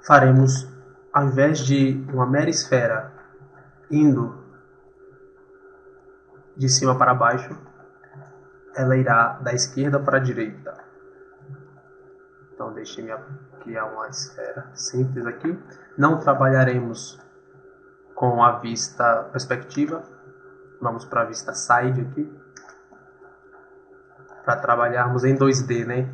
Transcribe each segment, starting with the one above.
Faremos, ao invés de uma mera esfera indo de cima para baixo, ela irá da esquerda para a direita. Então deixe-me criar uma esfera simples aqui. Não trabalharemos com a vista perspectiva. Vamos para a vista side aqui. Para trabalharmos em 2D, né?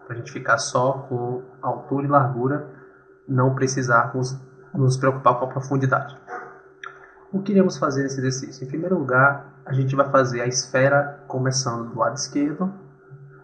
Para a gente ficar só com altura e largura, não precisarmos nos preocupar com a profundidade. O que iremos fazer nesse exercício? Em primeiro lugar, a gente vai fazer a esfera começando do lado esquerdo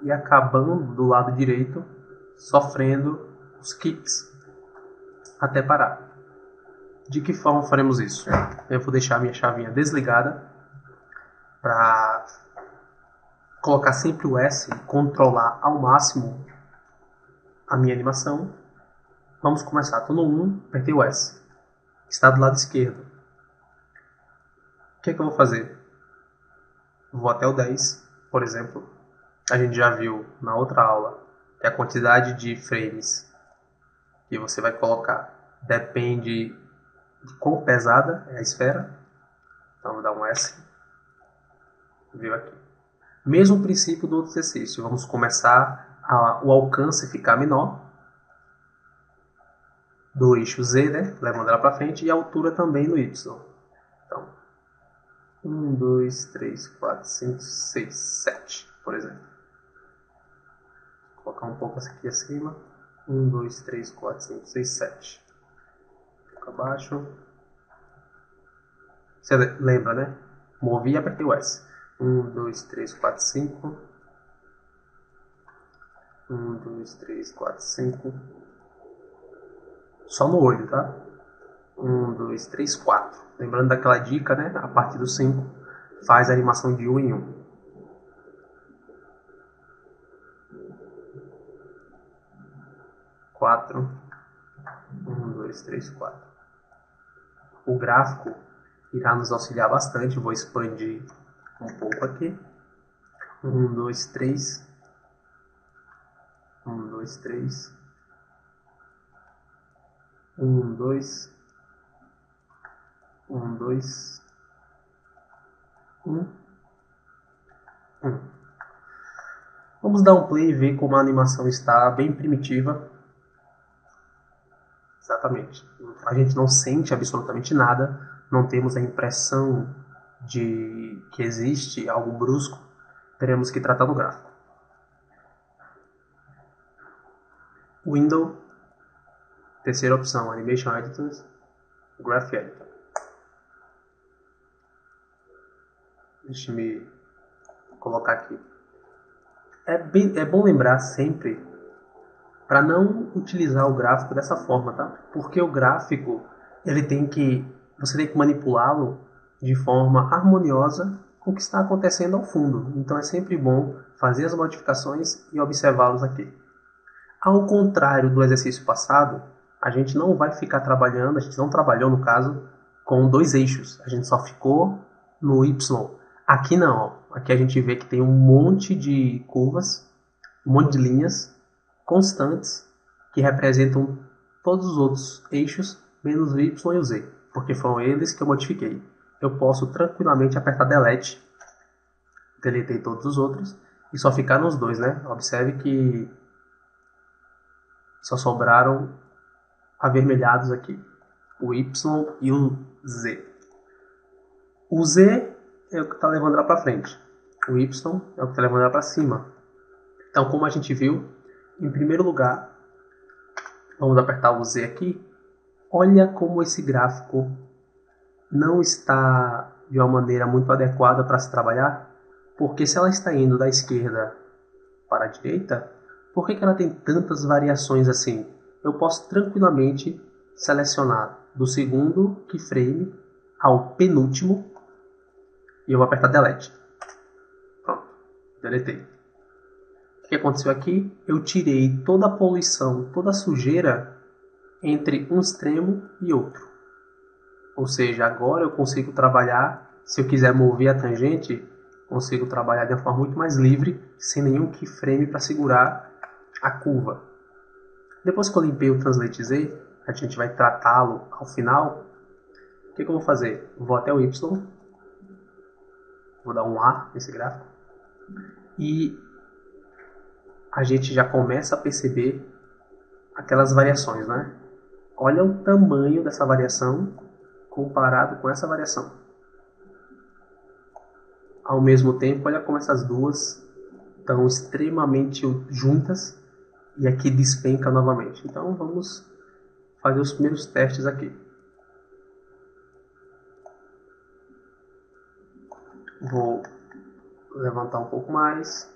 e acabando do lado direito, sofrendo os kicks até parar. De que forma faremos isso? Eu vou deixar a minha chavinha desligada para colocar sempre o S e controlar ao máximo a minha animação. Vamos começar. Estou no 1, apertei o S. Está do lado esquerdo. O que é que eu vou fazer? Vou até o 10, por exemplo. A gente já viu na outra aula que a quantidade de frames que você vai colocar depende de quão pesada é a esfera. Então vou dar um S. Viu aqui. Mesmo princípio do outro exercício. Vamos começar o alcance ficar menor do eixo Z, né? Levando ela para frente, e a altura também no Y. Então, 1, 2, 3, 4, 5, 6, 7, por exemplo. Vou colocar um pouco aqui acima. 1, 2, 3, 4, 5, 6, 7. Um pouco abaixo. Você lembra, né? Movi e apertei o S. 1, 2, 3, 4, 5. 1, 2, 3, 4, 5. Só no olho, tá? 1, 2, 3, 4. Lembrando daquela dica, né? A partir do 5, faz a animação de 1 em 1. Quatro. 1, 2, 3, 4. O gráfico irá nos auxiliar bastante. Vou expandir um pouco aqui. 1, 2, 3. 1, 2, 3. 1, 2. 1, 2. 1. 1. Vamos dar um play e ver como a animação está bem primitiva. Exatamente. A gente não sente absolutamente nada. Não temos a impressão de que existe algo brusco. Teremos que tratar no gráfico. Window. Terceira opção, Animation Editors, Graph Editor. Deixa-me colocar aqui. É bom lembrar sempre para não utilizar o gráfico dessa forma, tá? Porque o gráfico, você tem que manipulá-lo de forma harmoniosa com o que está acontecendo ao fundo. Então é sempre bom fazer as modificações e observá-los aqui. Ao contrário do exercício passado, a gente não vai ficar trabalhando, a gente não trabalhou no caso, com 2 eixos. A gente só ficou no Y. Aqui não. Aqui a gente vê que tem um monte de curvas, um monte de linhas constantes que representam todos os outros eixos, menos o Y e o Z, porque foram eles que eu modifiquei. Eu posso tranquilamente apertar Delete, deletei todos os outros, e só ficar nos 2, né? Observe que só sobraram avermelhados aqui, o Y e o Z. O Z é o que está levando ela para frente, o Y é o que está levando ela para cima. Então, como a gente viu, em primeiro lugar, vamos apertar o Z aqui. Olha como esse gráfico não está de uma maneira muito adequada para se trabalhar, porque se ela está indo da esquerda para a direita, por que ela tem tantas variações assim? Eu posso tranquilamente selecionar do segundo keyframe ao penúltimo e eu vou apertar Delete. Pronto, deletei. O que aconteceu aqui? Eu tirei toda a poluição, toda a sujeira entre um extremo e outro. Ou seja, agora eu consigo trabalhar, se eu quiser mover a tangente, consigo trabalhar de uma forma muito mais livre, sem nenhum keyframe para segurar a curva. Depois que eu limpei o Translate Z, a gente vai tratá-lo ao final. O que eu vou fazer? Vou até o Y, vou dar um A nesse gráfico, e a gente já começa a perceber aquelas variações, né? Olha o tamanho dessa variação comparado com essa variação. Ao mesmo tempo, olha como essas duas estão extremamente juntas e aqui despenca novamente. Então vamos fazer os primeiros testes aqui. Vou levantar um pouco mais.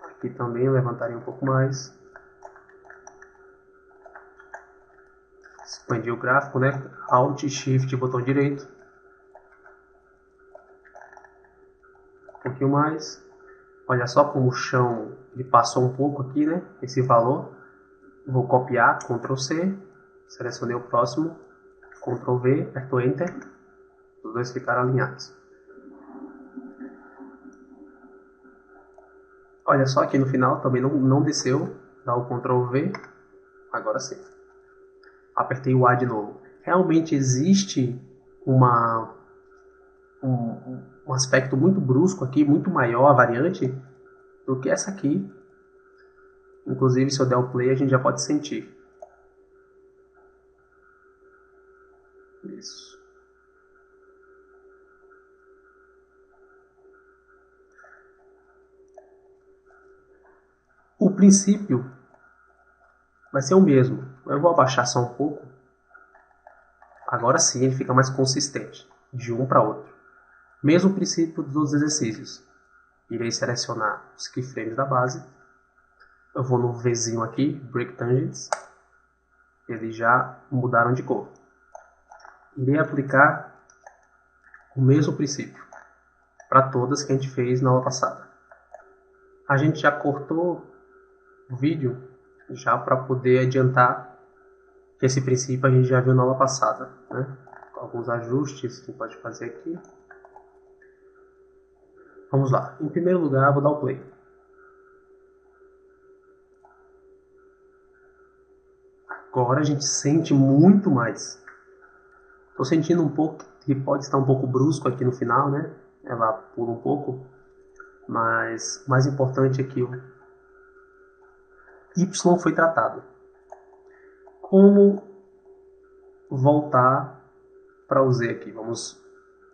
Aqui também levantaria um pouco mais. Expandir o gráfico, né? Alt, Shift, botão direito. Um pouquinho mais. Olha só como o chão ele passou um pouco aqui, né? Esse valor. Vou copiar, Ctrl C. Selecionei o próximo. Ctrl V, aperto Enter. Os dois ficaram alinhados. Olha só aqui no final também não desceu. Dá o Ctrl V. Agora sim. Apertei o A de novo. Realmente existe um aspecto muito brusco aqui, muito maior a variante do que essa aqui. Inclusive, se eu der o play, a gente já pode sentir. Isso. O princípio vai ser o mesmo. Eu vou abaixar só um pouco. Agora sim ele fica mais consistente, de um para outro. Mesmo princípio dos exercícios. Irei selecionar os keyframes da base. Eu vou no Vzinho aqui, Break Tangents. Eles já mudaram de cor. Irei aplicar o mesmo princípio para todas que a gente fez na aula passada. A gente já cortou o vídeo já para poder adiantar que esse princípio a gente já viu na aula passada, né? Alguns ajustes que pode fazer aqui. Vamos lá. Em primeiro lugar, vou dar o play. Agora a gente sente muito mais. Estou sentindo um pouco que pode estar um pouco brusco aqui no final, né? Ela pula um pouco. Mas o mais importante é que o Y foi tratado. Como voltar para o Z aqui?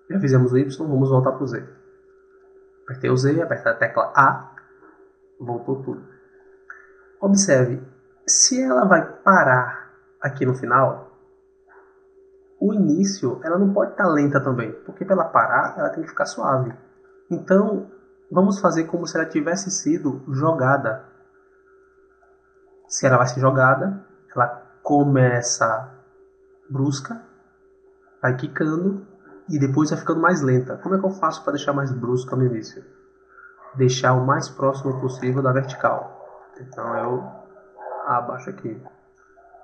Já fizemos o Y, vamos voltar para o Z. Apertei o Z, apertei a tecla A, voltou tudo. Observe, se ela vai parar aqui no final, o início ela não pode estar lenta também, porque para ela parar ela tem que ficar suave. Então, vamos fazer como se ela tivesse sido jogada. Se ela vai ser jogada, ela começa brusca, vai quicando e depois vai ficando mais lenta. Como é que eu faço para deixar mais brusca no início? Deixar o mais próximo possível da vertical. Então eu abaixo aqui.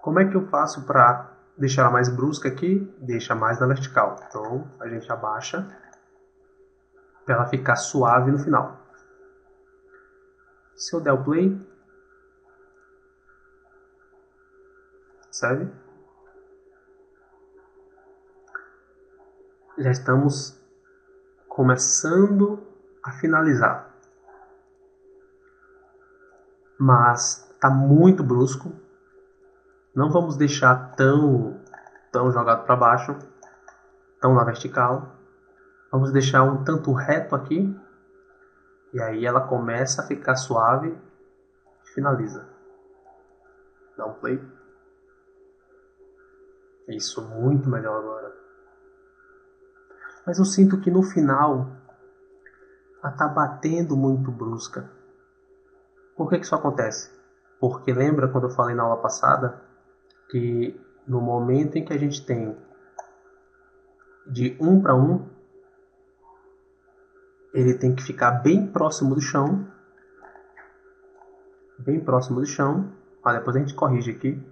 Como é que eu faço para deixar ela mais brusca aqui? Deixa mais na vertical. Então a gente abaixa para ela ficar suave no final. Se eu der o play, percebe? Já estamos começando a finalizar. Mas está muito brusco. Não vamos deixar tão jogado para baixo, tão na vertical. Vamos deixar um tanto reto aqui. E aí ela começa a ficar suave e finaliza. Dá um play. Isso, muito melhor agora. Mas eu sinto que no final ela está batendo muito brusca. Por que isso acontece? Porque lembra quando eu falei na aula passada que no momento em que a gente tem de 1 para 1, ele tem que ficar bem próximo do chão. Bem próximo do chão. Depois a gente corrige aqui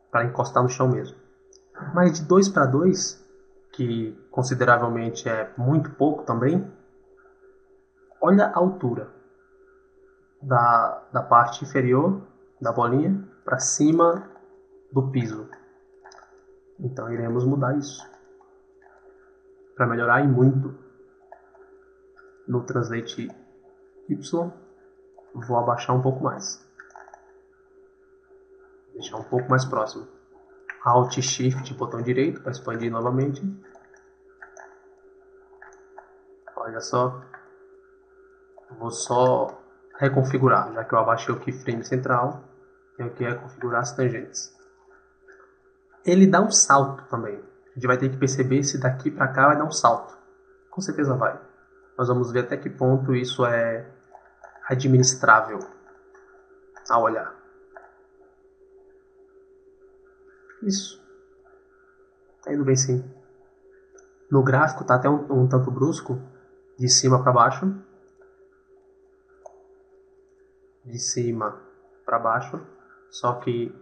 para encostar no chão mesmo. Mas de 2 para 2, que consideravelmente é muito pouco também, olha a altura da parte inferior da bolinha para cima do piso. Então iremos mudar isso para melhorar e muito. No Translate Y, vou abaixar um pouco mais, deixar um pouco mais próximo. Alt Shift, botão direito para expandir novamente. Olha só, vou só reconfigurar, já que eu abaixei o keyframe central, tenho que reconfigurar as tangentes. Ele dá um salto também. A gente vai ter que perceber se daqui para cá vai dar um salto. Com certeza vai. Nós vamos ver até que ponto isso é administrável ao olhar. Isso. Tá indo bem sim. No gráfico tá até um tanto brusco, de cima para baixo. De cima para baixo. Só que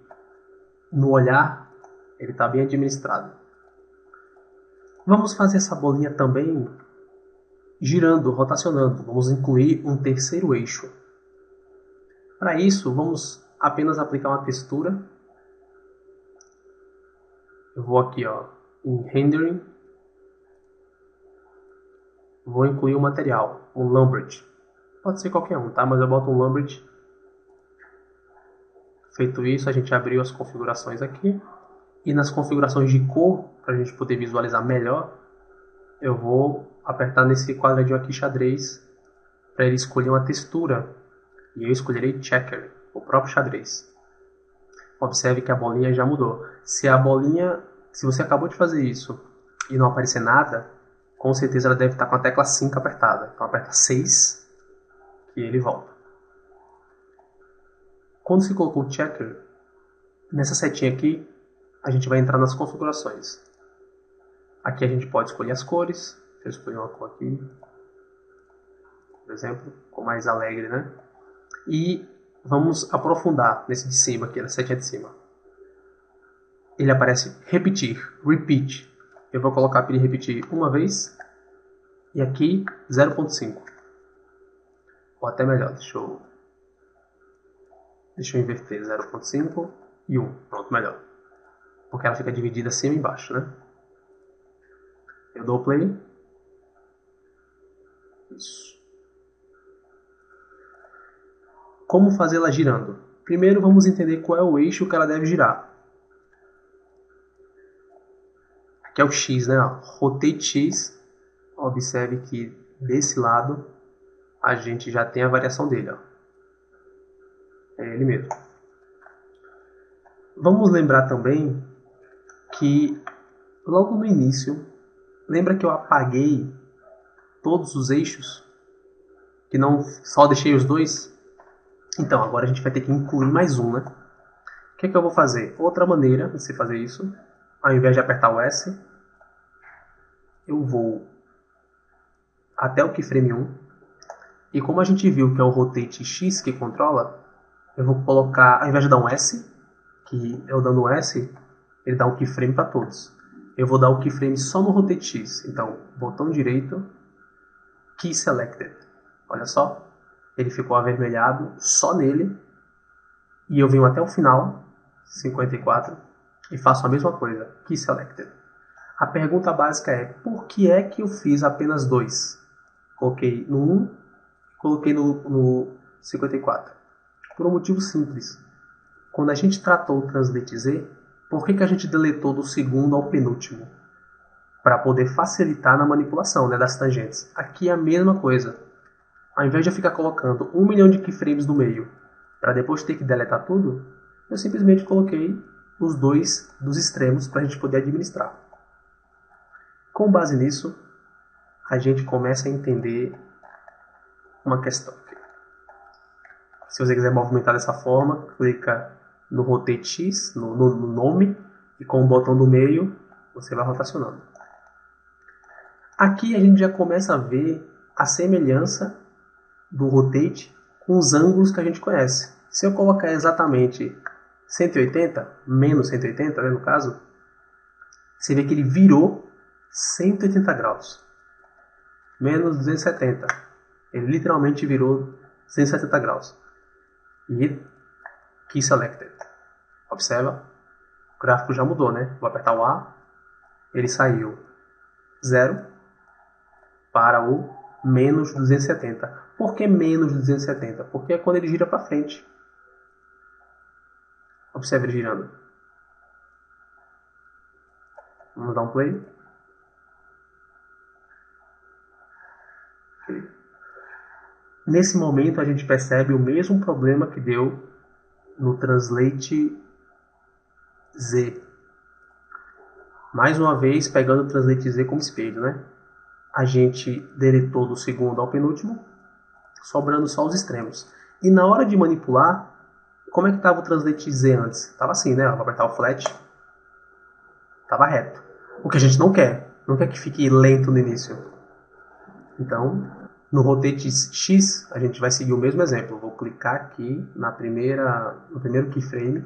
no olhar ele está bem administrado. Vamos fazer essa bolinha também girando, rotacionando. Vamos incluir um terceiro eixo. Para isso, vamos apenas aplicar uma textura. Eu vou aqui em Rendering. Vou incluir um material, um Lambert. Pode ser qualquer um, tá? Mas eu boto um Lambert. Feito isso, a gente abriu as configurações aqui. E nas configurações de cor, para a gente poder visualizar melhor, eu vou apertar nesse quadradinho aqui xadrez para ele escolher uma textura. E eu escolherei Checker, o próprio xadrez. Observe que a bolinha já mudou. Se você acabou de fazer isso e não aparecer nada, com certeza ela deve estar com a tecla 5 apertada. Então aperta 6 e ele volta. Quando se colocou o Checker, nessa setinha aqui, a gente vai entrar nas configurações. Aqui a gente pode escolher as cores. Deixa eu escolher uma cor aqui, por exemplo, com mais alegre, né? E vamos aprofundar nesse de cima aqui, na setinha de cima. Ele aparece repetir, repeat. Eu vou colocar para ele repetir uma vez. E aqui 0.5. Ou até melhor, deixa eu inverter 0.5 e 1. Pronto, melhor. Porque ela fica dividida acima e embaixo, né? Eu dou play. Isso. Como fazê-la girando? Primeiro vamos entender qual é o eixo que ela deve girar. Aqui é o X, né? Rotate X. Observe que desse lado a gente já tem a variação dele. É ele mesmo. Vamos lembrar também que logo no início, lembra que eu apaguei todos os eixos? Que não só deixei os dois? Então, agora a gente vai ter que incluir mais um, né? O que é que eu vou fazer? Outra maneira de se fazer isso, ao invés de apertar o S, eu vou até o keyframe 1. E como a gente viu que é o Rotate X que controla, eu vou colocar, ao invés de dar um S, que eu dando um S, ele dá um keyframe para todos. Eu vou dar o keyframe só no Rotate X. Então, botão direito, Key Selected. Olha só, ele ficou avermelhado só nele. E eu venho até o final, 54, e faço a mesma coisa, Key Selected. A pergunta básica é, por que é que eu fiz apenas 2? Coloquei no 1, coloquei no 54. Por um motivo simples. Quando a gente tratou o Translate Z, por que a gente deletou do segundo ao penúltimo? Para poder facilitar na manipulação, né, das tangentes. Aqui é a mesma coisa. Ao invés de eu ficar colocando 1 milhão de keyframes no meio, para depois ter que deletar tudo, eu simplesmente coloquei os dois dos extremos para a gente poder administrar. Com base nisso, a gente começa a entender uma questão. Se você quiser movimentar dessa forma, clica no Rotate X, no nome, e com o botão do meio, você vai rotacionando. Aqui a gente já começa a ver a semelhança do Rotate com os ângulos que a gente conhece. Se eu colocar exatamente 180, menos 180, né, no caso, Você vê que ele virou 180 graus. Menos 270. Ele literalmente virou 170 graus. E Key Selected. Observa. O gráfico já mudou, né? Vou apertar o A. Ele saiu 0 para o menos 270. Por que menos 270? Porque é quando ele gira para frente. Observe ele girando. Vamos dar um play. Okay. Nesse momento a gente percebe o mesmo problema que deu no Translate Z. Mais uma vez, pegando o Translate Z como espelho, né? A gente deletou do segundo ao penúltimo, sobrando só os extremos. E na hora de manipular, como é que estava o Translate Z antes? Estava assim, né? Vou apertar o flat. Estava reto. O que a gente não quer. Não quer que fique lento no início. Então, no Rotate X, a gente vai seguir o mesmo exemplo. Vou clicar aqui no primeiro keyframe.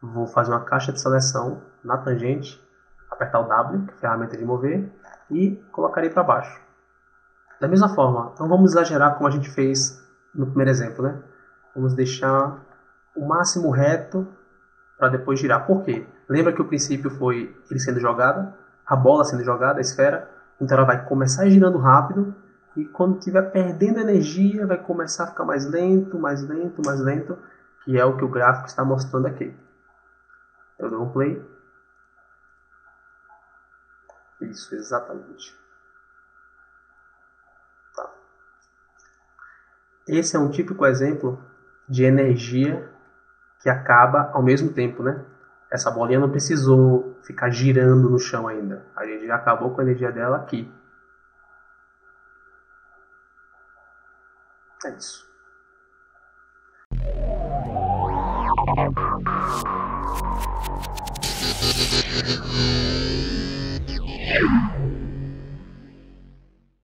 Vou fazer uma caixa de seleção na tangente. Apertar o W, que é a ferramenta de mover. E colocarei para baixo. Da mesma forma, não vamos exagerar como a gente fez no primeiro exemplo, né? Vamos deixar o máximo reto para depois girar. Por quê? Lembra que o princípio foi ele sendo jogado, a bola sendo jogada, a esfera. Então ela vai começar girando rápido e quando estiver perdendo energia vai começar a ficar mais lento, mais lento, mais lento, que é o que o gráfico está mostrando aqui. Eu dou um play. Isso, exatamente. Tá. Esse é um típico exemplo de energia que acaba ao mesmo tempo, né? Essa bolinha não precisou ficar girando no chão ainda. A gente já acabou com a energia dela aqui. É isso.